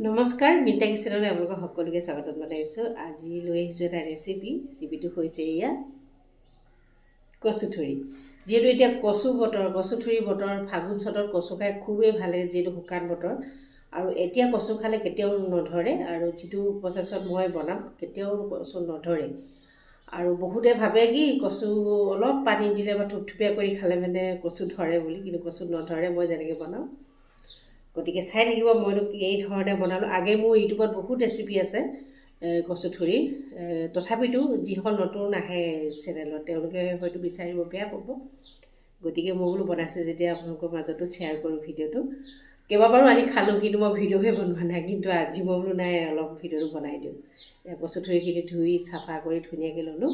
নমস্কাৰ, মিণ্টা কিচেনলৈ আপোনালোকক সকলোকে স্বাগতম জনাইছোঁ। আজি লৈ আহিছোঁ এটা ৰেচিপিটো হৈছে এয়া কচুথুৰি। যিহেতু এতিয়া কচুথুৰি বতৰ, ফাগুন চ'তত কচু খাই খুবেই ভাল লাগে, যিহেতু শুকান বতৰ। আৰু এতিয়া কচু খালে কেতিয়াও নধৰে, আৰু যিটো প্ৰচেছত মই বনাম কেতিয়াও কচু নধৰে। আৰু বহুতে ভাবে কি কচু অলপ পানী দিলে বা থুপথুপীয়া কৰি খালে মানে কচু ধৰে বুলি, কিন্তু কচু নধৰে মই যেনেকৈ বনাওঁ। গতিকে চাই থাকিব, মইতো এই ধৰণে বনালোঁ। আগে মোৰ ইউটিউবত বহুত ৰেচিপি আছে কচুথুৰিৰ, তথাপিতো যিসকল নতুন আহে চেনেলত তেওঁলোকে হয়তো বিচাৰিব বেয়া পাব। গতিকে মই বোলো বনাইছোঁ যেতিয়া আপোনালোকৰ মাজতো শ্বেয়াৰ কৰোঁ ভিডিঅ'টো। কেইবাবাৰো আনি খালোঁ, কিন্তু মই ভিডিঅ'হে বনোৱা নাই। কিন্তু আজি মই বোলো নাই, অলপ ভিডিঅ'টো বনাই দিওঁ। কচুথুৰিখিনি ধুই চাফা কৰি ধুনীয়াকৈ ল'লোঁ।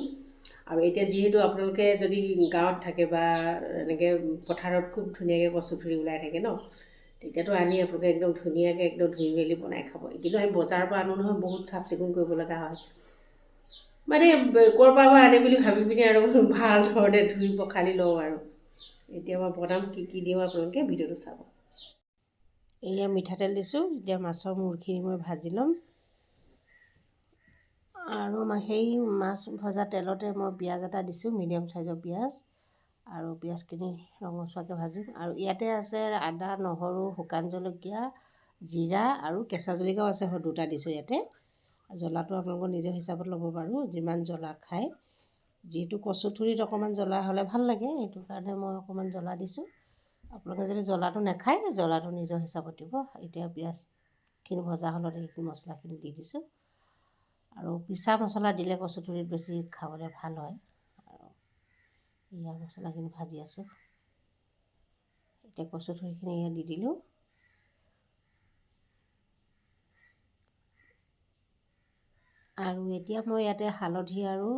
আৰু এতিয়া যিহেতু আপোনালোকে যদি গাঁৱত থাকে বা এনেকৈ পথাৰত খুব ধুনীয়াকৈ কচুথুৰি ওলাই থাকে ন, তেতিয়াতো আনি আপোনালোকে একদম ধুনীয়াকৈ একদম ধুই মেলি বনাই খাব। কিন্তু আমি বজাৰৰ পৰা আনো নহয়, বহুত চাফ চিকুণ কৰিব লগা হয়। মানে ক'ৰ পৰা আনে বুলি ভাবি পিনি আৰু ভাল ধৰণে ধুই পখালি লওঁ। আৰু এতিয়া মই বনাম, কি কি দিওঁ আপোনালোকে ভিডিঅ'টো চাব। এয়া মিঠাতেল দিছোঁ। এতিয়া মাছৰ মূৰখিনি মই ভাজি ল'ম। আৰু সেই মাছ ভজা তেলতে মই পিঁয়াজ এটা দিছোঁ, মিডিয়াম চাইজৰ পিঁয়াজ। আৰু পিঁয়াজখিনি ৰঙচুৱাকৈ ভাজিম। আৰু ইয়াতে আছে আদা, নহৰু, শুকান জলকীয়া, জিৰা আৰু কেঁচা জলকীয়াও আছে, দুটা দিছোঁ ইয়াতে। জ্বলাটো আপোনালোকৰ নিজৰ হিচাপত ল'ব পাৰোঁ, যিমান জ্বলা খায়। যিহেতু কচুথুৰিত অকণমান জ্বলা হ'লে ভাল লাগে, সেইটো কাৰণে মই অকণমান জ্বলা দিছোঁ। আপোনালোকে যদি জ্বলাটো নাখায়, জ্বলাটো নিজৰ হিচাপত দিব। এতিয়া পিঁয়াজখিনি ভজা হ'লত এইখিনি মছলাখিনি দি দিছোঁ। আৰু পিছা মছলা দিলে কচুথুৰিত বেছি খাবলৈ ভাল হয়। আৰু এয়া মছলাখিনি ভাজি আছোঁ। এতিয়া কচুথুৰিখিনি এয়া দি দিলোঁ। আৰু এতিয়া মই ইয়াতে হালধি আৰু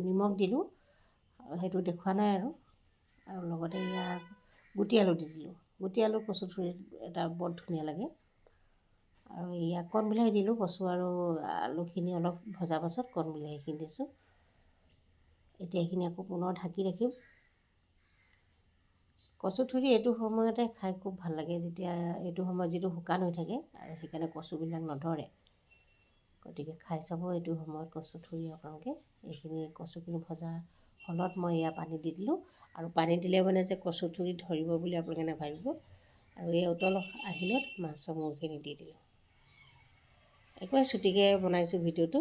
নিমখ দিলোঁ, সেইটো দেখুওৱা নাই আৰু লগতে ইয়াত গুটি আলু দি দিলোঁ। গুটি আলু কচুথুৰিত এটা বৰ ধুনীয়া লাগে। আৰু ইয়াত কণ বিলাহী দিলোঁ। কচু আৰু আলুখিনি অলপ ভজা পাছত কণ বিলাহীখিনি দিছোঁ। এতিয়া এইখিনি আকৌ পুনৰ ঢাকি ৰাখিম। কচুথুৰি এইটো সময়তে খাই খুব ভাল লাগে, যেতিয়া এইটো সময়ত যিটো শুকান হৈ থাকে, আৰু সেইকাৰণে কচুবিলাক নধৰে। গতিকে খাই চাব এইটো সময়ত কচুথুৰি আপোনালোকে। এইখিনি কচুখিনি ভজা হ'লত মই এয়া পানী দি দিলোঁ। আৰু পানী দিলে মানে যে কচুথুৰি ধৰিব বুলি আপোনালোকে নাভাবিব। আৰু এই উতল আহিলত মাছৰ মূৰখিনি দি দিলোঁ। একেবাৰে চুটিকৈ বনাইছোঁ ভিডিঅ'টো।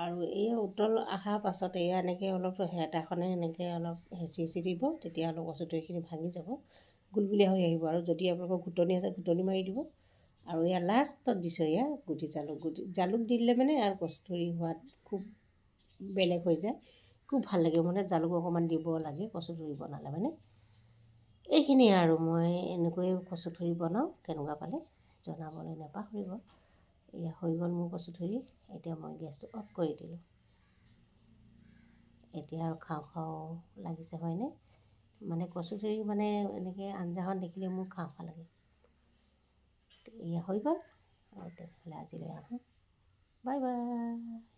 আৰু এই উতল অহাৰ পাছত এয়া এনেকৈ অলপ হেতাখনে এনেকৈ অলপ হেঁচি দিব, তেতিয়া অলপ কচুথুৰিখিনি ভাঙি যাব, গুলগুলীয়া হৈ আহিব। আৰু যদি আপোনালোকৰ ঘুটনি আছে, ঘুটনি মাৰি দিব। আৰু এয়া লাষ্টত দিছোঁ এয়া জালুক দি দিলে মানে আৰু কচুথুৰি সোৱাদ খুব বেলেগ হৈ যায়, খুব ভাল লাগে। মানে জালুক অকণমান দিব লাগে কচুথুৰি বনালে মানে। এইখিনিয়ে আৰু মই এনেকৈয়ে কচুথুৰি বনাওঁ। কেনেকুৱা পালে জনাবলৈ নাপাহৰিব। এয়া হৈ গ'ল মোৰ কচুথুৰি। এতিয়া মই গেছটো অফ কৰি দিলোঁ। এতিয়া আৰু খাওঁ খাওঁ লাগিছে, হয়নে? মানে কচুথুৰি মানে এনেকৈ আঞ্জাখন দেখিলে মোৰ খাওঁ খাওঁ লাগে। এয়া হৈ গ'ল। আৰু তেনেহ'লে আজিলৈ আহোঁ। Bye bye.